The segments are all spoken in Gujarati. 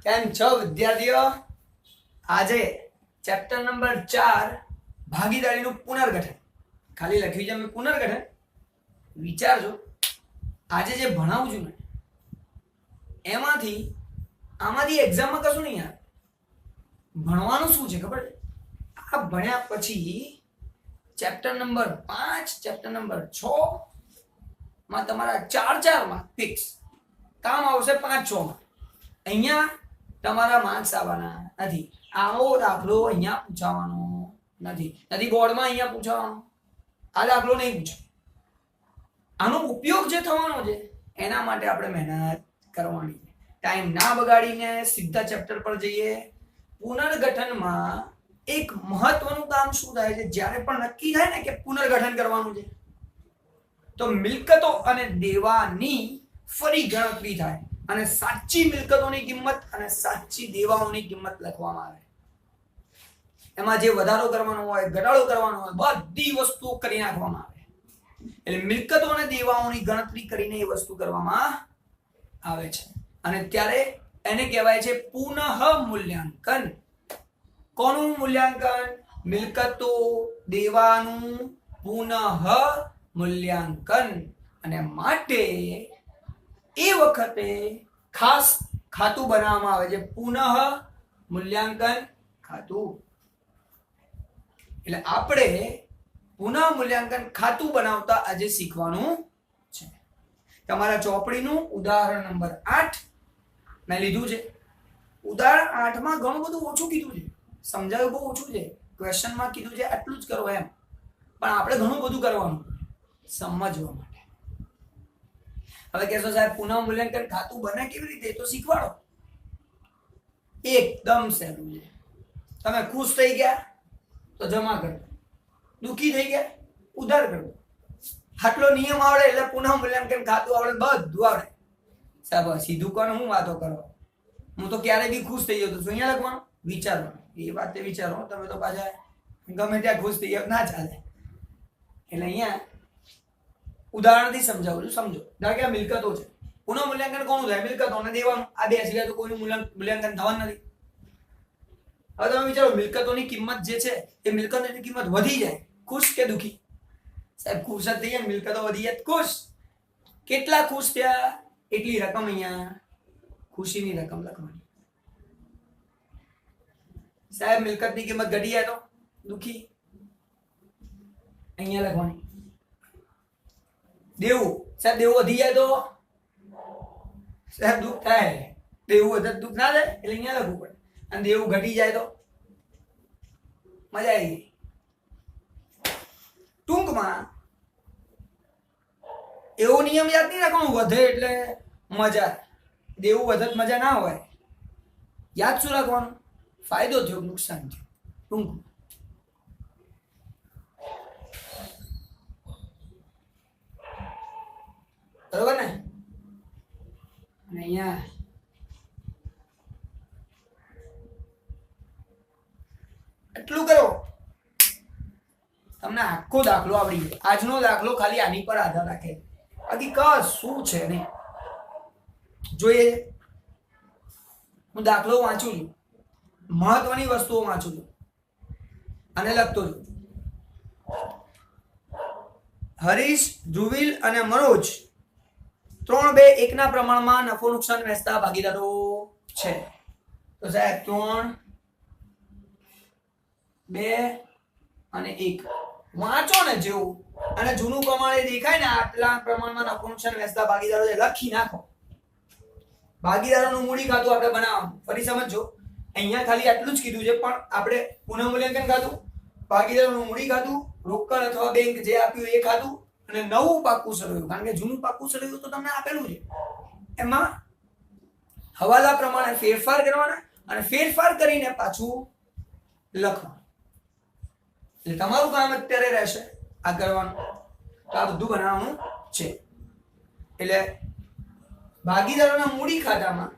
કેમ છો વિદ્યાર્થીઓ? આજે ચેપ્ટર નંબર 4 ભાગીદારીનું પુનર્ગઠન. ખાલી લખ્યું છે મેં પુનર્ગઠન. વિચારજો આજે જે ભણાવું છું ને આમાંથી એક્ઝામમાં કશું નહીં આવે. ભણવાનું શું છે ખબર છે? આ ભણ્યા પછી ચેપ્ટર નંબર 5 ચેપ્ટર નંબર 6 માં તમારા 4 માં ફિક્સ કામ આવશે. 5-6 માં અહીંયા તમારા માર્ક્સ આવવાના નથી. આવો દાખલો અહીંયા પૂછવાનો નથી બોર્ડમાં અહીંયા પૂછવાનો. આ દાખલો નહીં પૂછે. આનો ઉપયોગ જે થવાનો છે એના માટે આપણે મહેનત કરવાની. ટાઈમ ના બગાડીને સીધા ચેપ્ટર પર જઈએ. પુનર્ગઠનમાં એક મહત્વનું કામ શું થાય છે? જ્યારે પણ નક્કી થાય ને કે પુનર્ગઠન કરવાનું છે તો મિલકતો અને દેવાની ફરી ગણતરી થાય અને સાચી મિલકતોની કિંમત અને સાચી દેવાઓની કિંમત લખવામાં આવે. એમાં જે વધારો કરવાનો હોય, ઘટાડો કરવાનો હોય, બધી વસ્તુઓ કરી નાખવામાં આવે. એટલે મિલકતો અને દેવાઓની ગણતરી કરીને એ વસ્તુ કરવામાં આવે છે અને ત્યારે એને કહેવાય છે પુનઃ મૂલ્યાંકન. કોનું મૂલ્યાંકન? મિલકતો દેવાનું પુનઃ મૂલ્યાંકન. અને માટે એ વખતે ખાસ ખાતું બનાવવામાં આવે છે, પુનઃ મૂલ્યાંકન ખાતું. એટલે આપણે પુનઃ મૂલ્યાંકન ખાતું બનાવતા આજે શીખવાનું છે. તમારા ચોપડીનું ઉદાહરણ નંબર 8 મેં લીધું છે. ઉદાહરણ 8 માં ઘણું બધું ઓછું કીધું છે, સમજાયું બહુ ઓછું છે. ક્વેશ્ચનમાં કીધું છે આટલું જ કરો એમ, પણ આપણે ઘણું બધું કરવાનું સમજવા માટે. હવે કહેશો સાહેબ પુનઃ મૂલ્યાંકન ખાતું બને કેવી રીતે? તો શીખવાડો. એકદમ સહેલું છે. તમે ખુશ થઈ ગયા તો જમા કરો, દુઃખી થઈ ગયા ઉધાર કરો. આટલો નિયમ આવડે એટલે પુનઃ મૂલ્યાંકન ખાતું આવડે, બધું આવડે. સાહેબ સીધું કોણ હું વાતો કરો? હું તો ક્યારે બી ખુશ થઈ ગયો તો અહીંયા લખવાનું, વિચારવાનું. એ વાત વિચારો. તમે તો પાછા ગમે ત્યાં ખુશ થઈ ગયા ના ચાલે. એટલે અહીંયા ઉદાહરણથી સમજાવું છું, સમજો. ધારો કે આ મિલકતો છે. પુનઃ મૂલ્યાંકન કોનું થાય? મિલકતો અને દેવાનું. આ બે સિવાય તો કોઈનું મૂલ્યાંકન થવાનું નથી. હવે તમે વિચારો મિલકતોની કિંમત જે છે એ મિલકતોની કિંમત વધી જાય, ખુશ કે દુઃખી? સાહેબ ખુશ જ થઈ જાય. મિલકતો વધી જાય ખુશ. કેટલા ખુશ થયા એટલી રકમ અહીંયા ખુશીની રકમ લખવાની. સાહેબ મિલકતની કિંમત ઘટી જાય તો દુઃખી, અહીંયા લખવાની. દેવું, સાહેબ દેવું વધી જાય તો સાહેબ દુઃખ થાય. દેવું વધે દુઃખ ના થાય એટલે અહીંયા લખવું પડે. અને દેવું ઘટી જાય તો મજા આવી ગઈ. ટૂંકમાં એવો નિયમ યાદ નહીં રાખવાનો વધે એટલે મજા. દેવું વધે મજા ના હોય. યાદ શું રાખવાનું? ફાયદો થયો નુકસાન થયું. ટૂંકમાં બરોબર ને? અને અહીંયા એટલું કરો તમને આખો દાખલો આવડી જાય. આજનો દાખલો ખાલી આની પર આધાર રાખે, બાકી કશું છે નહીં. જોઈએ હું દાખલો વાંચું છું, મહત્વની વસ્તુઓ વાંચું છું અને લખતો છું. હરીશ, ધ્રુવીલ અને મનોજ 3-2-1 ના પ્રમાણમાં નફો નુકસાન વહેંચતા ભાગીદારો છે. તો સાહેબ 3-2-1 વાંચો ને જેવું, અને જૂનું પ્રમાણે દેખાય ને આટલા પ્રમાણમાં નફો નુકસાન વહેંચતા ભાગીદારો છે લખી નાખો. ભાગીદારોનું મૂડી ખાતું આપણે બનાવવાનું. ફરી સમજો, અહીંયા ખાલી આટલું જ કીધું છે, પણ આપણે પુનઃ મૂલ્યાંકન ખાતું, ભાગીદારોનું મૂડી ખાતું, રોકડ અથવા બેંક જે આપ્યું એ ખાતું, અને નવું પાકું સરવૈયું. કારણ કે જૂનું પાકું સરવૈયું તો તમને આપેલું છે. એમાં હવાલા પ્રમાણે ફેરફાર કરવાના અને ફેરફાર કરીને પાછું લખવાનું. એટલે તમારું કામ અત્યારે રહેશે આ કરવાનું. તો આ બધું બનાવવાનું છે. એટલે ભાગીદારોના મૂડી ખાતામાં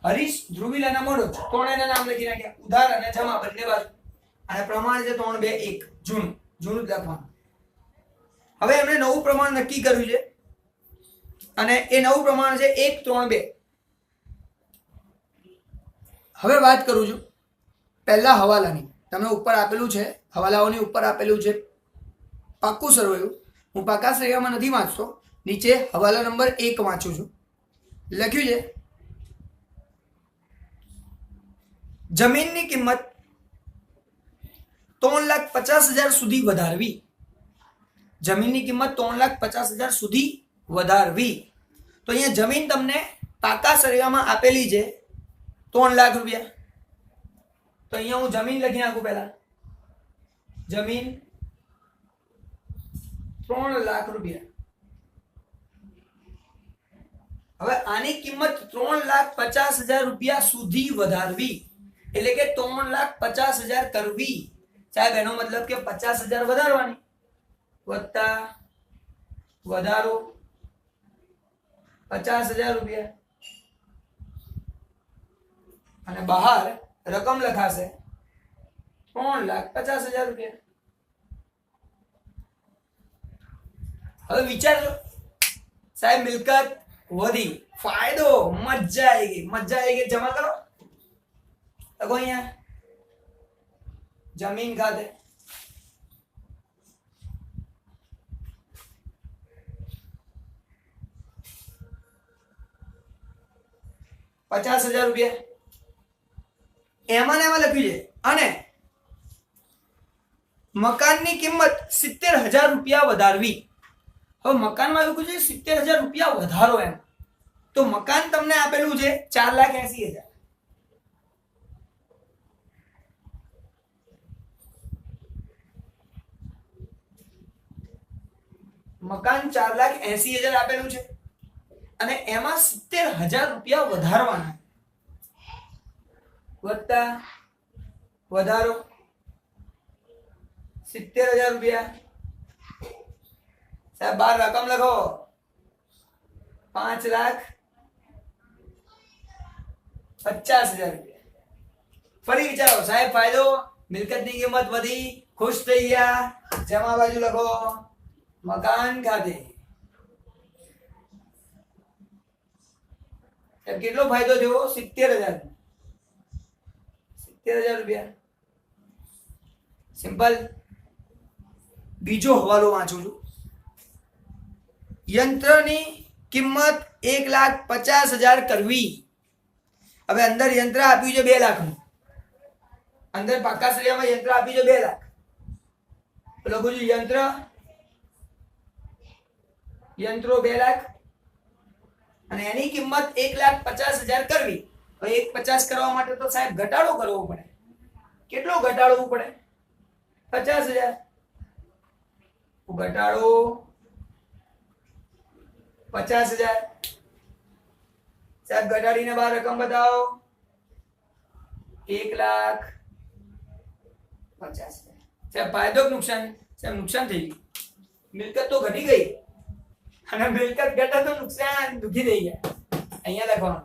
હરીશ, ધ્રુવીલ અને મનોજ ત્રણેયના નામ લખી નાખ્યા. ઉધાર અને જમા બંને બાજુ. અને પ્રમાણ છે 3-2-1 જૂનું જ લખવાનું. હવે એમણે નવું પ્રમાણ નક્કી કર્યું છે અને એ નવું પ્રમાણ છે 1-3-2. હવે વાત કરું છું પહેલા હવાલાની. તમને ઉપર આપેલું છે, હવાલાઓની ઉપર આપેલું છે પાક્કું સરવૈયું. હું પાકા સરવૈયામાં નથી વાંચતો, નીચે હવાલા નંબર 1 વાંચું છું. લખ્યું છે જમીનની કિંમત 3,50,000 સુધી વધારવી. જમીનની કિંમત 3,50,000 સુધી વધારવી. તો અહીંયા જમીન તમને પાકા સરવૈયામાં આપેલી છે 3 લાખ રૂપિયા. તો અહીંયા હું જમીન લખી નાખું. પહેલા જમીન 3 લાખ રૂપિયા. હવે આની કિંમત 3,50,000 રૂપિયા સુધી વધારવી, એટલે કે 3,50,000 કરવી. સાહેબ એનો મતલબ કે 50,000 વધારવાની વત્તા વધારો 50,000 રૂપિયા, અને બહાર રકમ લખાશે 3,50,000 રૂપિયા. હવે વિચારજો સાહેબ, મિલકત વધી, ફાયદો, મજા આવી ગઈ, મજા આવી ગઈ. જમા કરો લખો અહીંયા જમીન ખાતે ₹50,000. એમાં ને એમાં લખ્યું છે અને મકાનની કિંમત 70,000 રૂપિયા વધારવી. હવે મકાનમાં એવું છે 70,000 રૂપિયા વધારો. એમ તો મકાન તમને આપેલું છે 4,80,000. મકાન 4,80,000 આપેલું છે અને એમાં 70,000 રૂપિયા વધારવાના વત્તા વધારો 70,000 રૂપિયા. સાહેબ બાર રકમ લખો 5,50,000 રૂપિયા. ફરી વિચારો સાહેબ, ફાયદો, મિલકતની કિંમત વધી, ખુશ થઈ ગયા. જમા બાજુ લખો મકાન ખાતે. કેટલો ફાયદો થયો? 70,000. 70,000 રૂપિયા. સિમ્પલ. બીજો હવાલો વાંચું છું. યંત્રની કિંમત 1,50,000 કરવી. હવે અંદર યંત્ર આપ્યું છે 2 લાખનું. અંદર પાકા સરવૈયામાં યંત્ર આપ્યું છે 2 લાખ. લખું છું યંત્રો 2 લાખ અને એની કિંમત 1,50,000 કરવી. હવે 1,50 કરવા માટે તો સાહેબ ઘટાડો કરવો પડે. કેટલો ઘટાડવો પડે? 50,000. ઘટાડો 50,000. સાહેબ ઘટાડીને બાર રકમ બતાવો. 1,50,000. સાહેબ ફાયદો કે નુકસાન? સાહેબ નુકસાન થઈ ગયું. મિલકત તો ઘટી ગઈ અને મિલકત ઘટે તો નુકસાન દુખી થઈ ગયા. અહીંયા લખવાનું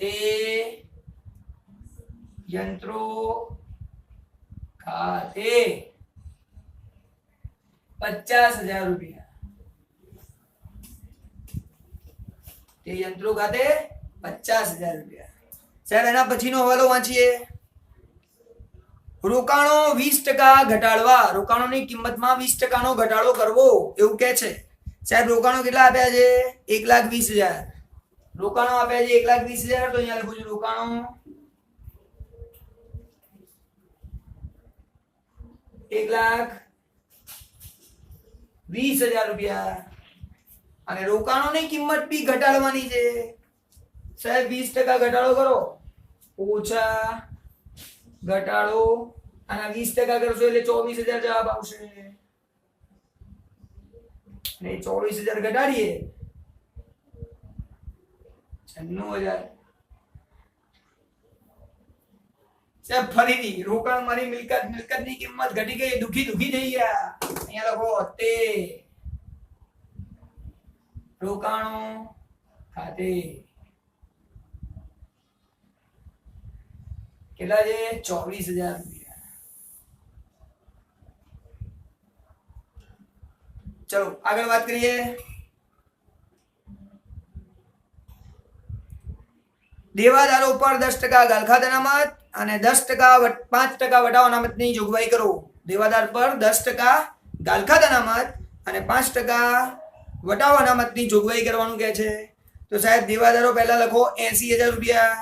તે યંત્રો ખાતે 50,000 રૂપિયા. તે યંત્રો ખાતે 50,000 રૂપિયા. સાહેબ એના પછીનો હવાલો વાંચીએ. રોકાણો 20% ઘટાડવા. રોકાણોની કિંમતમાં 20% ઘટાડો કરવો એવું કે છે. સાહેબ રોકાણો કેટલા આપ્યા છે? 1,20,000. રોકાણો આપ્યા છે 1,20,000. તો અહીંયા લખું છું રોકાણો 1,20,000 રૂપિયા. અને રોકાણોની કિંમત બી ઘટાડવાની છે. સાહેબ 20% ઘટાડો કરો, ઓછા ઘટાડો, અને 20% કરશો એટલે 24,000 જવાબ આવશે. અને 24,000 ઘટાડીએ 96,000. સાહેબ ફરીથી રોકાણ મારી મિલકતની કિંમત ઘટી ગઈ, દુખી થઈ ગયા. અહીંયા લખો તે રોકાણો ખાતે કેટલા છે? 24,000 રૂપિયા. ચલો આગળ વાત કરીએ. દેવાદારો પર 10% ગાલખાત અનામત અને 10% 5% વટાવ અનામતની જોગવાઈ કરો. દેવાદાર પર 10% ગાલખાત અનામત અને 5% વટાવ અનામતની જોગવાઈ કરવાનું કહે છે. તો સાહેબ દેવાદારો પહેલા લખો 80,000 રૂપિયા.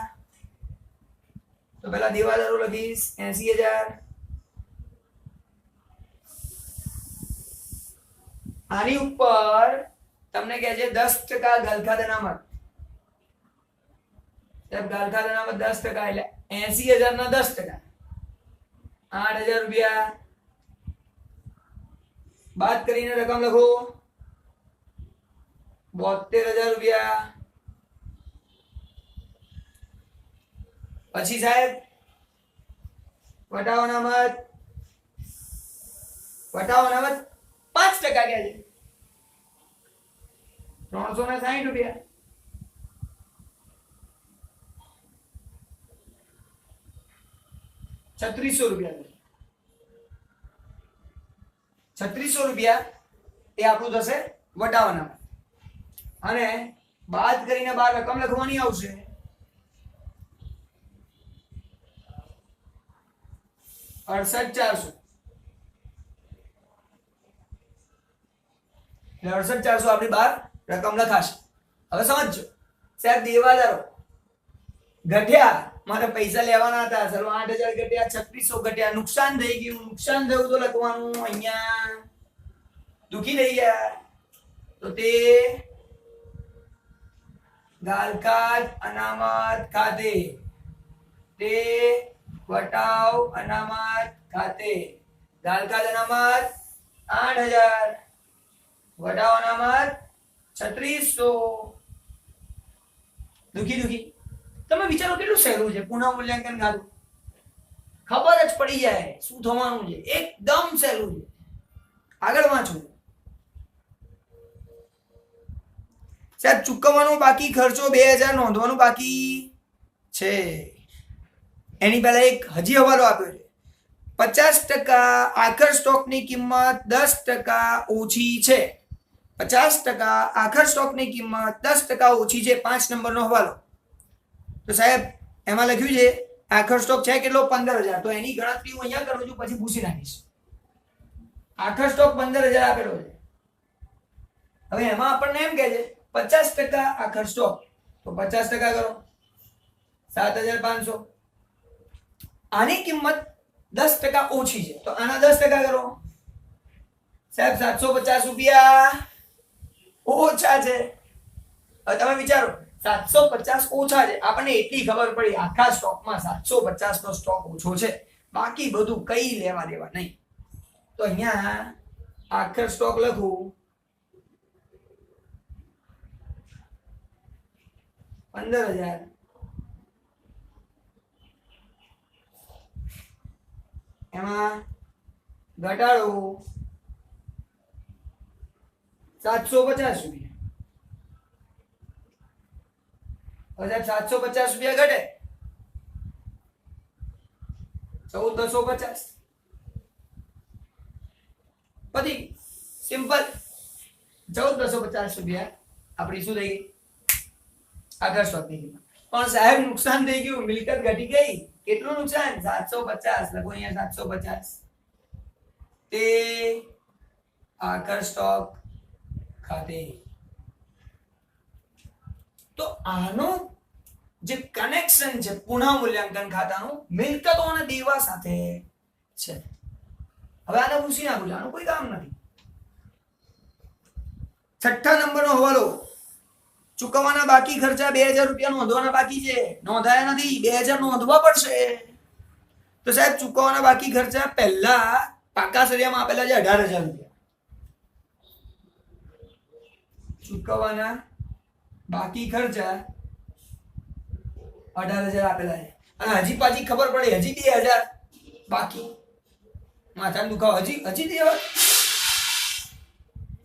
તો પહેલા દેવાદારો લખીશ 80,000. આની ઉપર તમને કહે છે 10% ગાલખાત અનામત. સાહેબ ગાલખાત અનામત 10% એટલે 80,000 ના 10% 8,000 રૂપિયા. બાદ કરીને રકમ લખો 72,000 રૂપિયા. પછી સાહેબ વટાવ અનામત 5% કહે છે 360 રૂપિયા. ₹3600 ₹3600 એ આપણું થશે વટાવ અનામત. અને બાદ કરીને બાર રકમ લખવાની આવશે 68,400. 68,400 આપણી બાર રકમ લખાશે. હવે સમજો સાહેબ દેવાદારો ઘટ્યા, મારે પૈસા લેવાના હતા, ચલો 8,000 ઘટ્યા, 3600 ઘટ્યા, નુકસાન થઈ ગયું. નુકસાન થયું તો લખવાનું અહીંયા દુખી થઈ ગયા તો તે ગાલખાત અનામત ખાતે, તે વટાવ અનામત ખાતે. ગાલખાત અનામત 8,000, વટાવ અનામત 3600. દુખી તમે વિચારો કેટલું સહેલું છે પુનઃ મૂલ્યાંકન ખાતું. ખબર જ પડી જાય શું થવાનું છે, એકદમ સહેલું છે. આગળ વાંચો સાહેબ. ચૂકવવાનો બાકી ખર્ચો 2,000 નોંધવાનું બાકી છે. એની પહેલા એક હજી હવાલો આપ્યો છે 50% આખર સ્ટોકની કિંમત 10% ઓછી છે. 50% આખર સ્ટોકની કિંમત 10% ઓછી છે. 5 નંબરનો હવાલો. તો સાહેબ એમાં લખ્યું છે આખર સ્ટોક છે કેટલો 15,000. તો એની ગણતરી હું અહીંયા કરું છું, પછી પૂછી નાખીશ. આખર સ્ટોક 15,000 આપેલો છે. હવે એમાં આપણને એમ કહે છે 50% આખર સ્ટોક, તો 50% કરો 7,500. આની કિંમત 10% ઓછી છે તો આના 10% કરો સાહેબ 750 રૂપિયા ઓછા છે. હવે તમે વિચારો 750 ઓછા છે, આપણને એટલી ખબર પડી આખા સ્ટોકમાં 750 નો સ્ટોક ઓછો છે, બાકી બધું કઈ લેવા દેવા નહીં. તો અહીંયા આખર સ્ટોક લખું 15,000. એમાં ઘટાડો 750 રૂપિયા. હવે 750 રૂપિયા ઘટે 14,250. પછી સિમ્પલ 14,250 રૂપિયા આપણી શું થઈ ગઈ આખર સ્ટોકની કિંમત. પણ સાહેબ નુકસાન થઈ ગયું, મિલકત ઘટી ગઈ. કેટલું નુકસાન 750. લખો અહીંયા 750. તે આખર સ્ટોક ખાતે. તો આનું જે કનેક્શન છે પુનઃ મૂલ્યાંકન ખાતાનું મિલકતો અને દેવા સાથે છે. હવે આને પૂછી નાખું, આનું કોઈ કામ નથી. 6 નંબરનો હવાલો. ચૂકવવાના બાકી ખર્ચા 2,000 રૂપિયા નોંધવાના બાકી છે, નોંધાયા નથી, 2,000 નોંધવા પડશે. તો સાહેબ ચૂકવવાના બાકી ખર્ચા પહેલા પાકા સરિયામાં આપેલા છે 18,000 રૂપિયા. ચૂકવવાના બાકી ખર્ચા 18,000 આપેલા છે અને હજી પાછી ખબર પડે હજી 2,000 બાકી. માથાનો દુખાવો હજી દેવા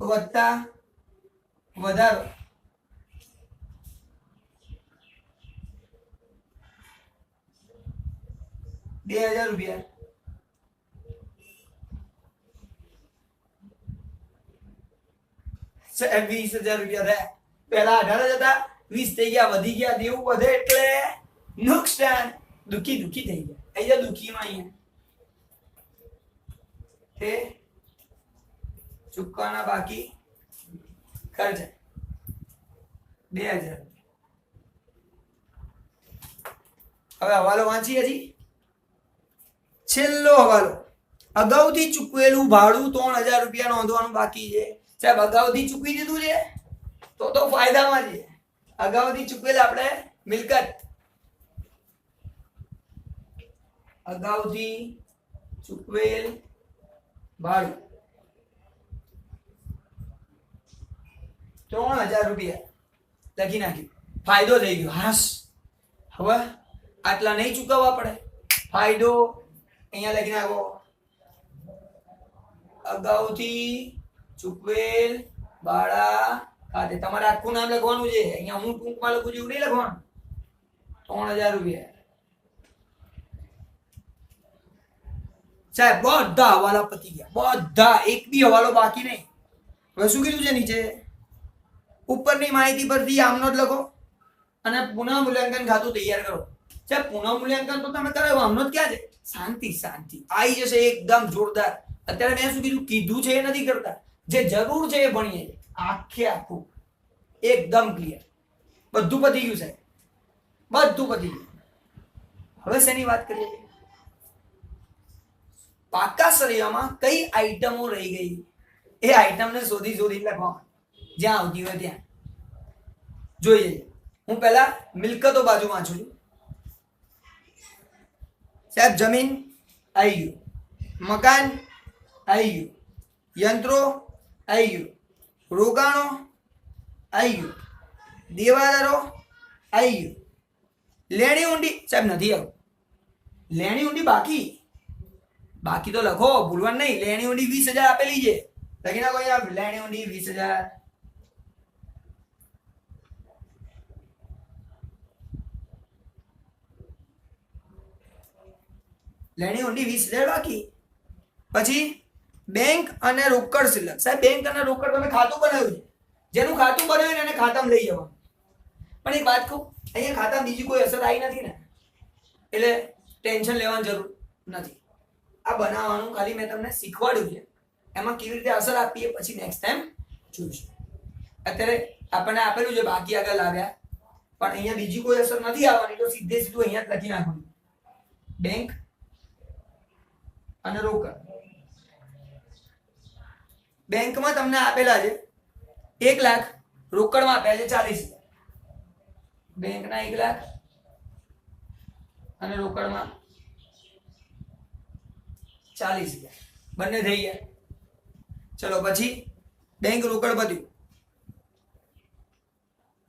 વધતા વધારો 2,000 રૂપિયા. સાહેબ 20,000 રૂપિયા થયા. પહેલા 18,000 હતા, 20 થઈ ગયા, વધી ગયા, દેવું વધે એટલે નુકસાન. દુખી થઈ ગયા. અહીંયા દુખીમાં અહીંયા તે ચૂકવાના બાકી ખર્ચા 2000. હવે હવાલો વાંચીએ હજી. છેલ્લો હવાલો, અગાઉથી ચૂકવેલું ભાડું 3000 રૂપિયા નોંધવાનું બાકી છે. સાહેબ અગાઉથી ચૂકવી દીધું છે તો ફાયદામાં છે. અગાઉથી ચૂકવેલ આપણે મિલકત, અગાઉથી ચૂકવેલ ભાડું 3000 રૂપિયા લખી નાખ્યું. ફાયદો થઈ ગયો. હાસ, હવે આટલા નહીં ચૂકવવા પડે. ફાયદો અહીંયા લખી નાખો. અગાઉથી ચૂકવેલ ભાડા ખાતે. તમારે આખું નામ લખવાનું છે. અહીંયા હું ટૂંકમાં લખું છું એવું નહીં લખવાનું. 3000 રૂપિયા. સાહેબ બધા હવાલા પતી ગયા, બધા, એક બી હવાલો બાકી નહીં. હવે શું કીધું છે નીચે? ઉપરની માહિતી પરથી આમનો જ લખો અને પુનઃ મૂલ્યાંકન ખાતું તૈયાર કરો. સાહેબ પુનઃ મૂલ્યાંકન તો તમે કરાવો, આમનો જ ક્યાં છે? શાંતિ આવી જશે એકદમ જોરદાર. અત્યારે મેં શું કીધું છે એ નથી કરતા, જે જરૂર છે એ ભણીએ છીએ. આખું એકદમ ક્લિયર. બધું પતી ગયું સાહેબ, બધું પતી ગયું. હવે શેની વાત કરીએ? પાકા સળિયામાં કઈ આઈટમો રહી ગઈ એ આઈટમને શોધી લખવા જ્યાં આવતી હોય ત્યાં. જોઈએ, હું પહેલા મિલકતો બાજુ વાંચું છું. સાહેબ જમીન આવી ગયું, મકાન આવી ગયું, યંત્રો આવી ગયું, રોકાણો આવી ગયું, દેવાદારો આવી ગયું, લેણી ઊંડી સાહેબ નથી આવું. લેણી ઊંડી બાકી તો લખો, ભૂલવાનું નહીં. લેણી ઊંડી 20000 આપેલી છે, લખી નાખો અહીંયા. લેણી ઊંડી 20000. લેણી ઊંડી 20000 બાકી. પછી બેંક અને રોકડ શિલ્લક. સાહેબ બેંક અને રોકડ તમે ખાતું બનાવ્યું છે, જેનું ખાતું બનાવ્યું એને ખાતામાં લઈ જવાનું. પણ એક વાત કહું, અહીંયા ખાતામાં બીજી કોઈ અસર આવી નથી ને, એટલે ટેન્શન લેવાની જરૂર નથી. આ બનાવવાનું ખાલી મેં તમને શીખવાડ્યું છે. એમાં કેવી રીતે અસર આપીએ પછી નેક્સ્ટ ટાઈમ જોઈશું. અત્યારે આપણને આપેલું છે બાકી આગળ લાવ્યા, પણ અહીંયા બીજી કોઈ અસર નથી આવવાની, તો સીધું અહીંયા જ લખી નાખવાનું. બેંક અને રોકડ. બેંકમાં તમને આપેલા છે 1 લાખ, રોકડમાં આપ્યા છે 40,000. બેંકના 1 લાખ અને રોકડમાં 40,000 બંને થઈ ગયા. ચલો પછી બેંક રોકડ બધું.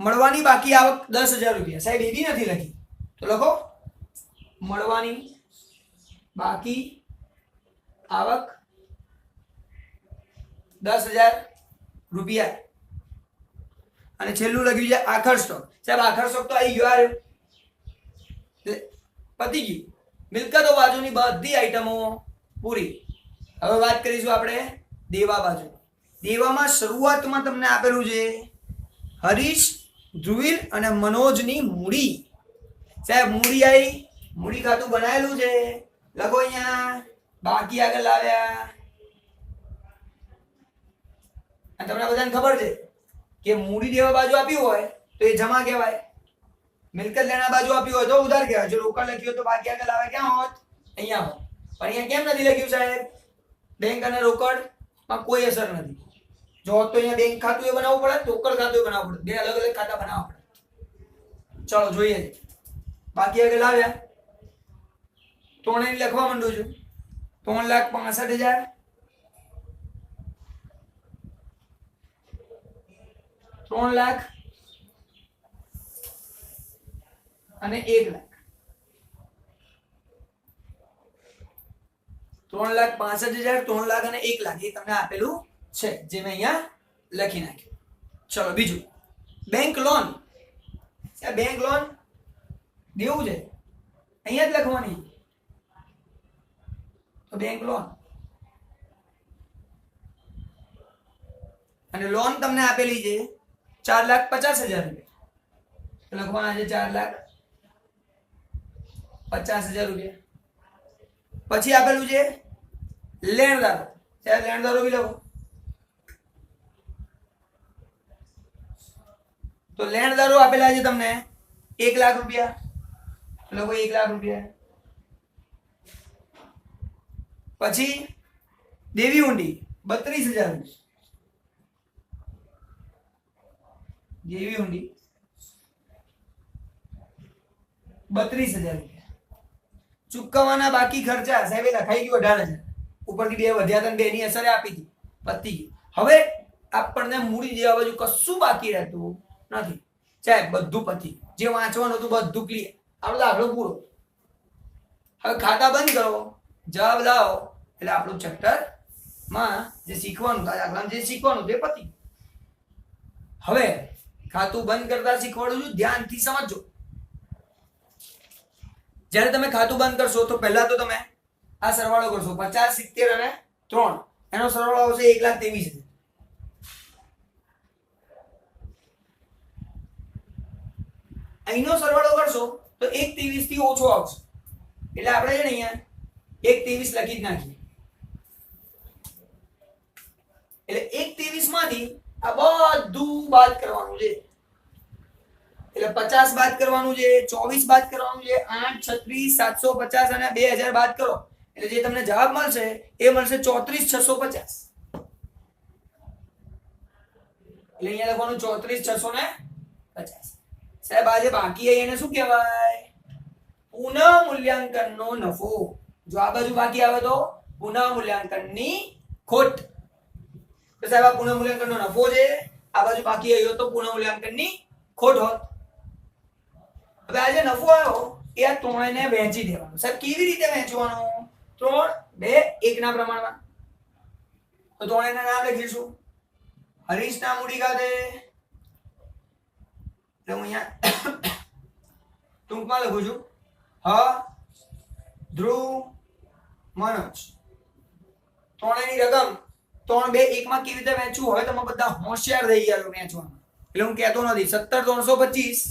મળવાની બાકી આવક 10,000 રૂપિયા. સાહેબ એ બી નથી લખી, તો લખો મળવાની બાકી આવક 10,000 રૂપિયા. અને છેલ્લું લખ્યું છે આખર સ્ટોક. સાહેબ આખર સ્ટોક તો આવી ગયો, પતી ગયું. મિલકતો બાજુની બધી આઈટમો પૂરી. હવે વાત કરીશું આપણે દેવા બાજુ. દેવામાં શરૂઆતમાં તમને આપેલું છે હરીશ, ધ્રુવીલ અને મનોજની મૂડી. સાહેબ મૂડી આવી, મૂડી ખાતું બનાવેલું છે, લખો અહીંયા. બાકી આગળ લાવ્યા. અને તમને બધાને ખબર છે કે મૂડી દેવા બાજુ આપ્યું હોય તો એ જમા કહેવાય, મિલકત લેણા બાજુ આપ્યું હોય તો ઉધાર કહેવાય. જો રોકડ લખ્યું હોય તો બાકી આગળ આવે ક્યાં હોત? અહીંયા હોત. પણ અહીંયા કેમ નથી લખ્યું સાહેબ? બેંક અને રોકડમાં કોઈ અસર નથી. જો તો અહીંયા બેંક ખાતું એ બનાવવું પડે, રોકડ ખાતું એ બનાવવું પડે, બે અલગ અલગ ખાતા બનાવવા પડે. ચલો જોઈએ, બાકી આગળ લાવ્યા. ત્રણેય લખવા માંડું છું. 3,65,000, 3 લાખ અને 1 લાખ. 3,65,000, 3 લાખ અને 1 લાખ એ તમને આપેલું છે, જે મેં અહીંયા લખી નાખ્યું. ચલો બીજું, બેંક લોન. બેંક લોન દેવું છે, અહીંયા જ લખવાની. તો બેંક લોન અને લોન તમને આપેલી છે 4,50,000 રૂપિયા. તો લખવાના છે 4,50,000 રૂપિયા. પછી આપેલું છે લેણદારો. સાહેબ લેણદારો બી લખો. તો લેણદારો આપેલા છે તમને 1,00,000 રૂપિયા. લખો 1,00,000 રૂપિયા. પછી દેવી હુંડી 32,000 રૂપિયા. દેવી હુંડી 32,000 રૂપિયા. ચૂકવવાના બાકી ખર્ચા સાહેબ લખાઈ ગયું 18,000. ઉપરથી 2 વધ્યા હતા, 2 ની અસરે આપી હતી, પતી ગયું. હવે આપણને મૂડી જેવા બાજુ કશું બાકી રહેતું નથી સાહેબ, બધું પતી. જે વાંચવાનું હતું બધું ક્લિયર. આપણો દાખલો પૂરો. હવે ખાતા બંધ કરો, જવાબ લાવો એટલે આપણું ચેપ્ટર માં જે શીખવાનું દાખલામાં જે શીખવાનું તે પતી. હવે ખાતું બંધ કરતા શીખવાડું છું, ધ્યાનથી સમજજો. જ્યારે તમે ખાતું બંધ કરશો તો પહેલા તો તમે આ સરવાળો કરશો 50, 70 અને 3. એનો સરવાળો આવશે 1,23,000. અહીંનો સરવાળો કરશો તો 1,23 થી ઓછો આવશે. એટલે આપણે છે ને અહીંયા 1,23 લખી જ નાખીએ. એટલે 1,23 માંથી આ બધું બાદ કરવાનું છે. એટલે 50 બાદ કરવાનું છે, 24 બાદ કરવાનું છે, 8, 36, 750 અને 2,000 બાદ કરો એટલે જે તમને જવાબ મળશે એ મળશે 34,650. એટલે અહીંયા લખવાનું 34,650. સાહેબ આજે બાકી એને શું કહેવાય? પુનઃ મૂલ્યાંકનનો નફો. જો આ બાજુ બાકી આવે તો પુનઃ મૂલ્યાંકનની ખોટ. તો સાહેબ આ પુનઃ મૂલ્યાંકનનો નફો છે, આ બાજુ બાકી આવ્યો તો પુનઃ મૂલ્યાંકનની ખોટ હોત. હવે આ જે નફો આવ્યો એ આ ત્રણેયને વહેંચી દેવાનો. સાહેબ કેવી રીતે વહેંચવાનો? 3, 2, 1 ના પ્રમાણમાં. તો ત્રણેયના નામ લખીશું. હરીશના મૂડી ખાતે હું અહીંયા ટૂંકમાં લખું છું ધ્રુવ, મનોજ. ત્રણેયની રકમ 3, 2, 1 માં કેવી રીતે વહેંચવું હોય તમે બધા હોશિયાર થઈ ગયા છો વહેંચવામાં. એટલે હું કહેતો નથી. 17,325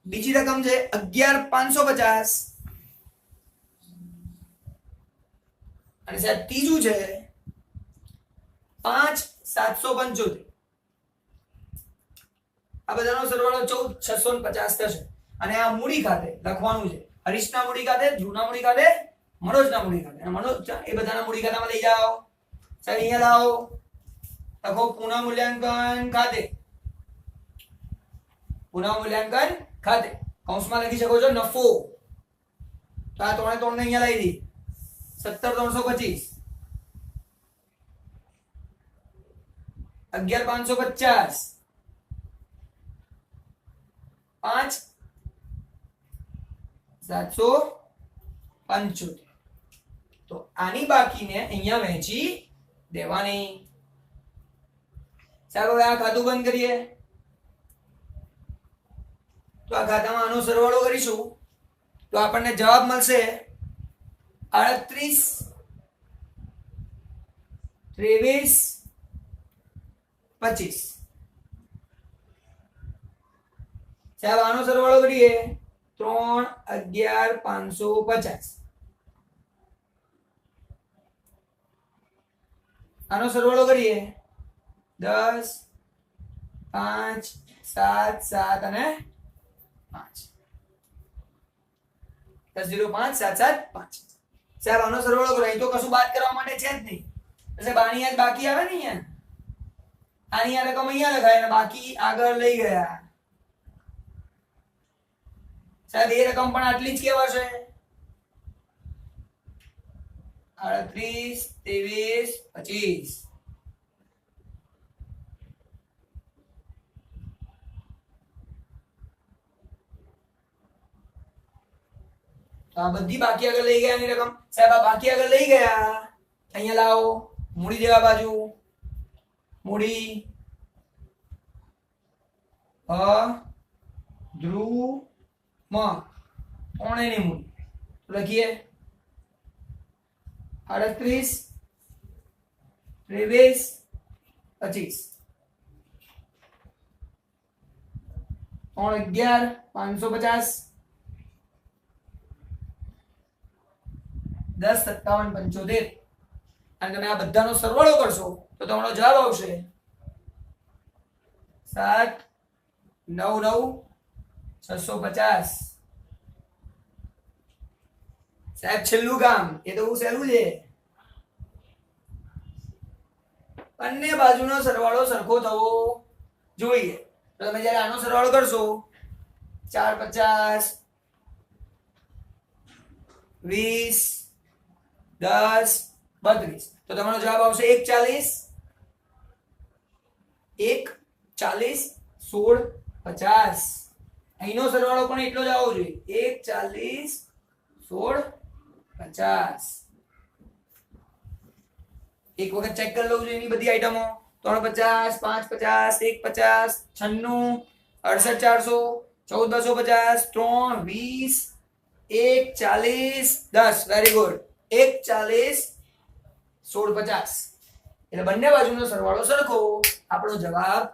બીજી રકમ છે 11,550 અને સાહેબ ત્રીજું છે 5,775. આ બધાનો સરવાળો 14,650 થશે. અને આ મૂડી ખાતે લખવાનું છે હરીશના મૂડી ખાતે, ધ્રુવના મૂડી ખાતે, મનોજના મૂડી ખાતે. અને મનોજ એ બધાના મૂડી ખાતામાં લઈ જાઓ. સાહેબ અહીંયા લાવો. લખો પુનઃ મૂલ્યાંકન ખાતે. પુનઃ મૂલ્યાંકન ખાતે કૌંસમાં લખી શકો છો નફો. તો આ 3 ને અહીંયા લઈ દી. 17,325, 11,550, 5,775. તો આની બાકીને અહીંયા વહેંચી દેવાની. સાહેબ હવે આ ખાતું બંધ કરીએ. તો આ ખાતામાં આનો સરવાળો કરીશું તો આપણને જવાબ મળશે 38, 23, 25. સાહેબ આનો સરવાળો કરીએ 3, 11, 550. આનો સરવાળો કરીએ 10, 5, 7, 7 અને 5. 10, 0, 5, 7, 7, 5. સાહેબ આનો સરવાળો કરો. અહીં તો કશું બાદ કરવા માટે છે જ નહીં. સાહેબ આની યાદ બાકી આવે ને અહીંયા, આની આ રકમ અહીંયા લખાય અને બાકી આગળ લઈ ગયા. સાહેબ એ રકમ પણ આટલી જ કહેવાશે. 38, 23, 25. તો આ બધી બાકી આગળ લઈ ગયા ની રકમ. સાહેબ આ બાકી આગળ લઈ ગયા. અહીંયા લાવો મૂડી જેવા બાજુ. મૂડી ધ્રુવ ત્રણેયની મૂડી લખીએ 38, 23, 25. 3 11 550 10 57 75 અને તમે આ બધાનો સરવાળો કરશો તો તમારો જવાબ આવશે 7 9 9 650 સાહેબ છેલ્લું કામ એ તો બહુ સહેલું છે બંને બાજુનો સરવાળો સરખો થવો જોઈએ તો તમે જ્યારે આનો સરવાળો કરશો 4 50 20 10 32 તો તમારો જવાબ આવશે 1 40 1 40 16 50 અહીંનો સરવાળો પણ એટલો જ આવવો જોઈએ 1 40 16 50 એક વખત ચેક કરી લઉં છું એની બધી આઈટમો 350 550 150 96 68 400 14 250 3 20 1 40 10 વેરી ગુડ 1 40 16 50 એટલે બંને બાજુનો સરવાળો સરખો આપણો જવાબ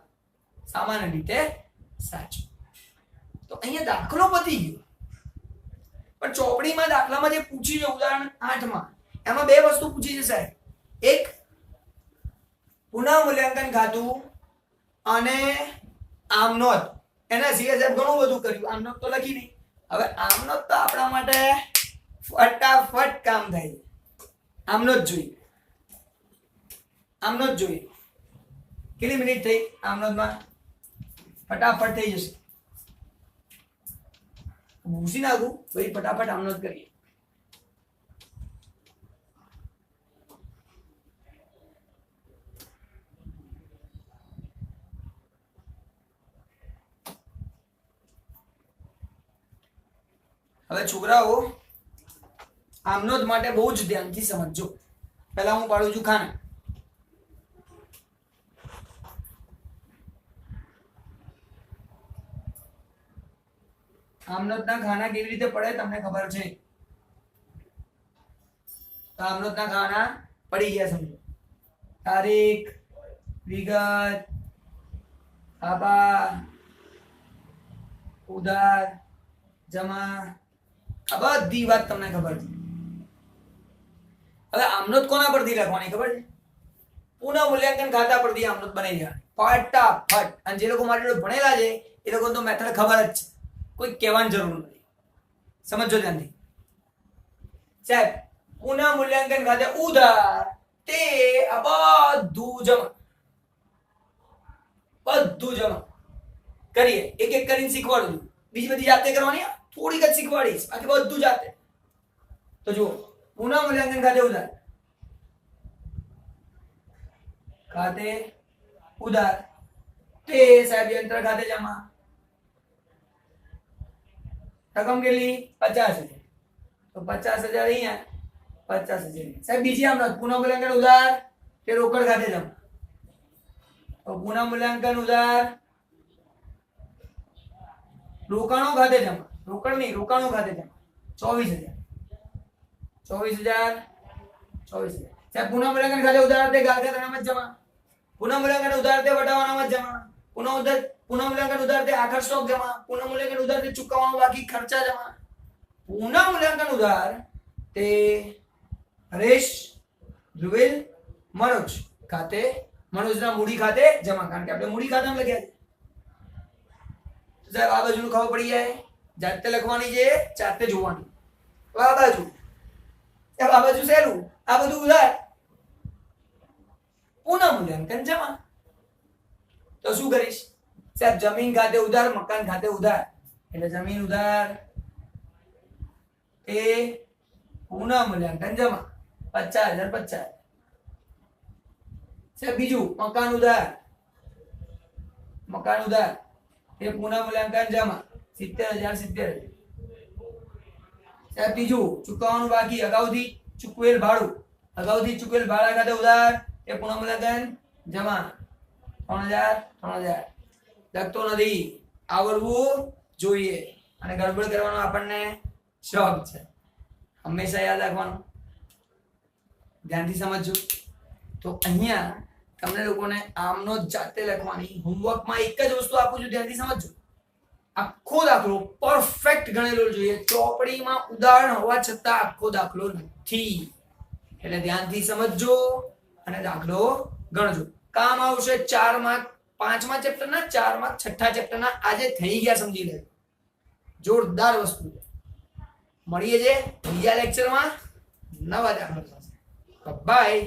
સામાન્ય રીતે સાચો તો અહીંયા દાખલો પતી ગયો પણ ચોપડીમાં દાખલામાં જે પૂછ્યું છે ઉદાહરણ 8 માં એમાં બે વસ્તુ પૂછી છે સાહેબ એક પુનઃ મૂલ્યાંકન ખાતું અને આમનોંધ એના સિવાય સાહેબ ઘણું બધું કર્યું આમનોંધ તો લખી નહીં હવે આમનોંધ તો આપણા માટે ફટાફટ કામ થાય આમનોંધ જોઈએ કેટલી મિનિટ થઈ આમનોંધમાં ફટાફટ થઈ જશે ભૂસી નાખું ભાઈ ફટાફટ આમનોંધ કરીએ હવે છોકરાઓ આમનોંધ માટે બહુ જ ધ્યાનથી સમજજો પહેલા હું પાડું છું ખાના આમનોંધના ખાના કેવી રીતે પડે તમને ખબર છે તો આમનોંધના ખાના પડી ગયા સમજો તારીખ વિગત આબા ઉધાર જમા આ બધી વાત તમને ખબર છે હવે આમનોંધ કોના પરથી લખવાની ખબર છે પુનઃ મૂલ્યાંકન ખાતા પરથી આમનોંધ બનાવી દેવાની ફટાફટ અને જે લોકો મારી જોડે ભણેલા છે એ લોકોને તો મેથડ ખબર જ છે કોઈ કહેવાની જરૂર નથી સમજો ધ્યાનથી સાહેબ પુનઃ મૂલ્યાંકન ખાતે ઉધાર તે આ બધું જમા કરીએ એક એક કરીને શીખવાડું છું બીજી બધી જાતે કરવાની થોડીક જ શીખવાડીશ બાકી બધું જાતે તો જુઓ પુનઃ મૂલ્યાંકન ખાતે ઉધાર તે સાહેબ યંત્ર ખાતે જમા રકમ કેટલી 50,000 તો 50,000 અહીંયા 50,000 સાહેબ બીજી આમનોંધ પુનઃ મૂલ્યાંકન ઉધાર તે રોકડ ખાતે જમા તો પુનઃ મૂલ્યાંકન ઉધાર રોકાણો ખાતે જમા રોકડ નહીં રોકાણો ખાતે જમા 24,000 સાહેબ પુનઃ મૂલ્યાંકન ખાતે ઉધાર તે ગાલ ખાતે અનામત જમા પુનઃ મૂલ્યાંકન ઉધાર તે વટાવ અનામત જમા પુનઃ મૂલ્યાંકન ઉધાર તે આખર સ્ટોક જમા પુનઃ મૂલ્યાંકન ઉધાર તે ચૂકવવાનો બાકી ખર્ચા જમા પુનઃ મૂલ્યાંકન ઉધાર તે હરેશ ધ્રુવેલ મનોજ ખાતે મનોજના મૂડી ખાતે જમા કારણ કે આપણે મૂડી ખાતામાં લખ્યા છે સાહેબ આ બાજુનું ખબર પડી જાય જાતે લખવાની છે જાતે જોવાની આ બાજુ સાહેબ આ બાજુ સહેલું આ બધું ઉધાર પુનઃ મૂલ્યાંકન જમા તો શું કરીશ સાહેબ જમીન ખાતે ઉધાર મકાન ખાતે ઉધાર એટલે જમીન ઉધાર એ પુનઃ મૂલ્યાંકન જમા 50,050 સાહેબ બીજું મકાન ઉધાર એ પુનઃ મૂલ્યાંકન જમા 70,070 સાહેબ ત્રીજું ચૂકવવાનું બાકી અગાઉથી ચૂકવેલ ભાડા ખાતે ઉધાર એ પુનઃ મૂલ્યાંકન જમા 3,000 લખતો નથી આવડવું જોઈએ અને ગડબડ કરવાનો આપણને શોખ છે હંમેશા યાદ રાખવાનું ધ્યાનથી સમજજો તો અહીંયા તમને લોકોને આમનોંધ જાતે લખવાની હોમવર્કમાં એક જ વસ્તુ આપું છું ધ્યાનથી સમજજો આખો દાખલો પરફેક્ટ ગણેલો જોઈએ, ચોપડીમાં ઉદાહરણ હોવા છતાં આખો દાખલો નથી, એટલે ધ્યાનથી સમજજો અને દાખલો ગણજો. કામ આવશે 4 માર્ક 5મા ચેપ્ટરના, 4 માર્ક 6થા ચેપ્ટરના. આજે થઈ ગયા, સમજી લેજો. જોરદાર વસ્તુ. મળીએ છે બીજા લેક્ચરમાં નવા દાખલા સાથે. બાય.